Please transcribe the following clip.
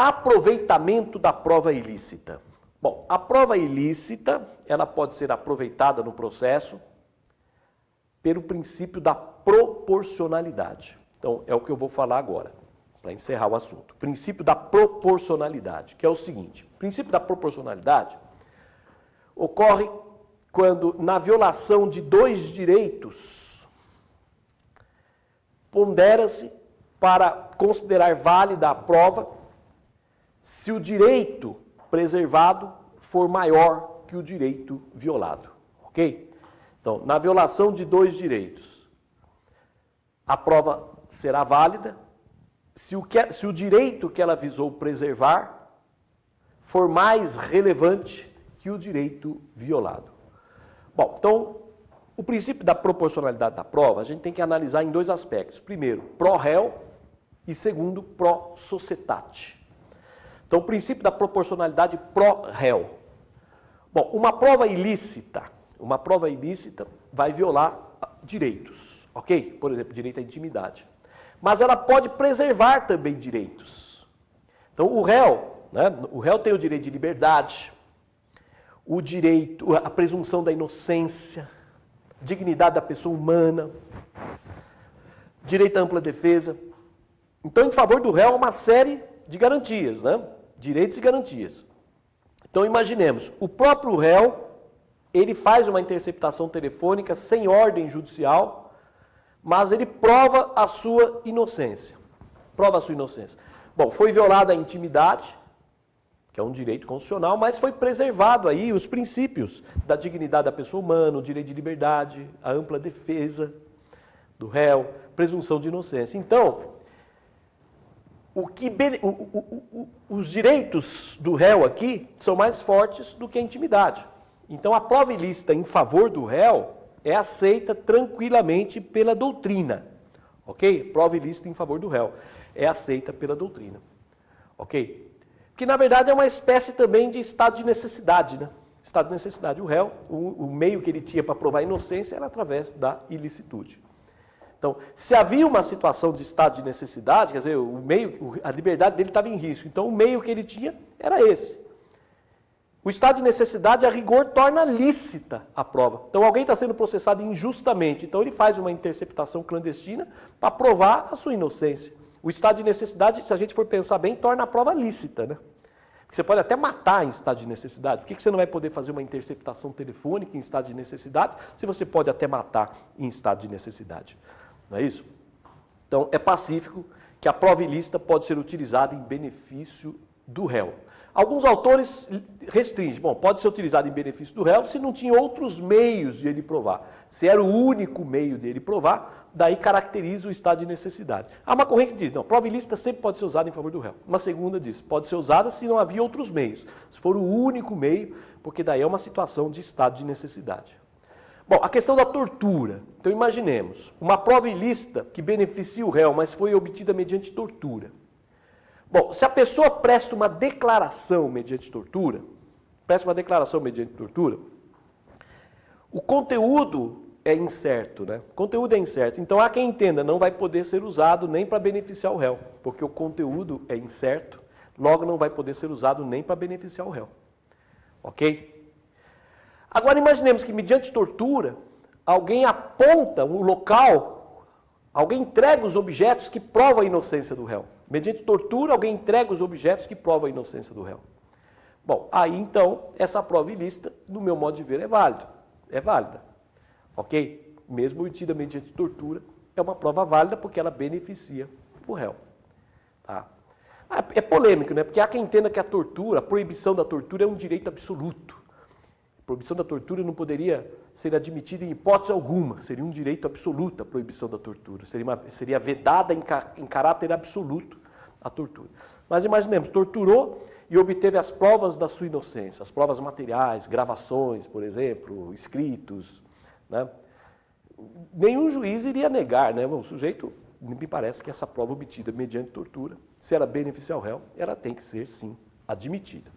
Aproveitamento da prova ilícita. Bom, a prova ilícita, ela pode ser aproveitada no processo pelo princípio da proporcionalidade. Então, é o que eu vou falar agora, para encerrar o assunto. Princípio da proporcionalidade, que é o seguinte. O princípio da proporcionalidade ocorre quando, na violação de dois direitos, pondera-se para considerar válida a prova se o direito preservado for maior que o direito violado, ok? Então, na violação de dois direitos, a prova será válida se o direito que ela visou preservar for mais relevante que o direito violado. Bom, então, o princípio da proporcionalidade da prova, a gente tem que analisar em dois aspectos. Primeiro, pró-réu e segundo, pró-societate. Então, o princípio da proporcionalidade pró-réu. Bom, uma prova ilícita vai violar direitos, ok? Por exemplo, direito à intimidade. Mas ela pode preservar também direitos. Então, o réu tem o direito de liberdade, o direito, a presunção da inocência, dignidade da pessoa humana, direito à ampla defesa. Então, em favor do réu, uma série de garantias, né? Direitos e garantias. Então, imaginemos, o próprio réu, ele faz uma interceptação telefônica sem ordem judicial, mas ele prova a sua inocência. Prova a sua inocência. Bom, foi violada a intimidade, que é um direito constitucional, mas foi preservado aí os princípios da dignidade da pessoa humana, o direito de liberdade, a ampla defesa do réu, presunção de inocência. Então, os direitos do réu aqui são mais fortes do que a intimidade. Então, a prova ilícita em favor do réu é aceita tranquilamente pela doutrina, ok? Prova ilícita em favor do réu é aceita pela doutrina, ok? Que na verdade é uma espécie também de estado de necessidade, né? Estado de necessidade. O réu, o meio que ele tinha para provar a inocência era através da ilicitude. Então, se havia uma situação de estado de necessidade, quer dizer, a liberdade dele estava em risco. Então, o meio que ele tinha era esse. O estado de necessidade, a rigor, torna lícita a prova. Então, alguém está sendo processado injustamente. Então, ele faz uma interceptação clandestina para provar a sua inocência. O estado de necessidade, se a gente for pensar bem, torna a prova lícita, né? Porque você pode até matar em estado de necessidade. Por que você não vai poder fazer uma interceptação telefônica em estado de necessidade, se você pode até matar em estado de necessidade? Não é isso? Então, é pacífico que a prova ilícita pode ser utilizada em benefício do réu. Alguns autores restringem. Bom, pode ser utilizado em benefício do réu se não tinha outros meios de ele provar. Se era o único meio dele provar, daí caracteriza o estado de necessidade. Há uma corrente que diz, não, prova ilícita sempre pode ser usada em favor do réu. Uma segunda diz, pode ser usada se não havia outros meios. Se for o único meio, porque daí é uma situação de estado de necessidade. Bom, a questão da tortura. Então, imaginemos, uma prova ilícita que beneficia o réu, mas foi obtida mediante tortura. Bom, se a pessoa presta uma declaração mediante tortura, o conteúdo é incerto, né? O conteúdo é incerto. Então, há quem entenda, não vai poder ser usado nem para beneficiar o réu, porque o conteúdo é incerto, logo não vai poder ser usado nem para beneficiar o réu. Ok? Agora imaginemos que mediante tortura, alguém aponta um local, alguém entrega os objetos que provam a inocência do réu. Mediante tortura, alguém entrega os objetos que provam a inocência do réu. Bom, aí então, essa prova ilícita, no meu modo de ver, é válida. Ok? Mesmo obtida mediante tortura, é uma prova válida porque ela beneficia o réu. Tá? É polêmico, né? Porque há quem entenda que a tortura, a proibição da tortura é um direito absoluto. A proibição da tortura não poderia ser admitida em hipótese alguma, seria um direito absoluto a proibição da tortura, seria vedada em caráter absoluto a tortura. Mas imaginemos, torturou e obteve as provas da sua inocência, as provas materiais, gravações, por exemplo, escritos, né? Nenhum juiz iria negar, né? O sujeito, me parece que essa prova obtida mediante tortura, se ela beneficiar o réu, ela tem que ser, sim, admitida.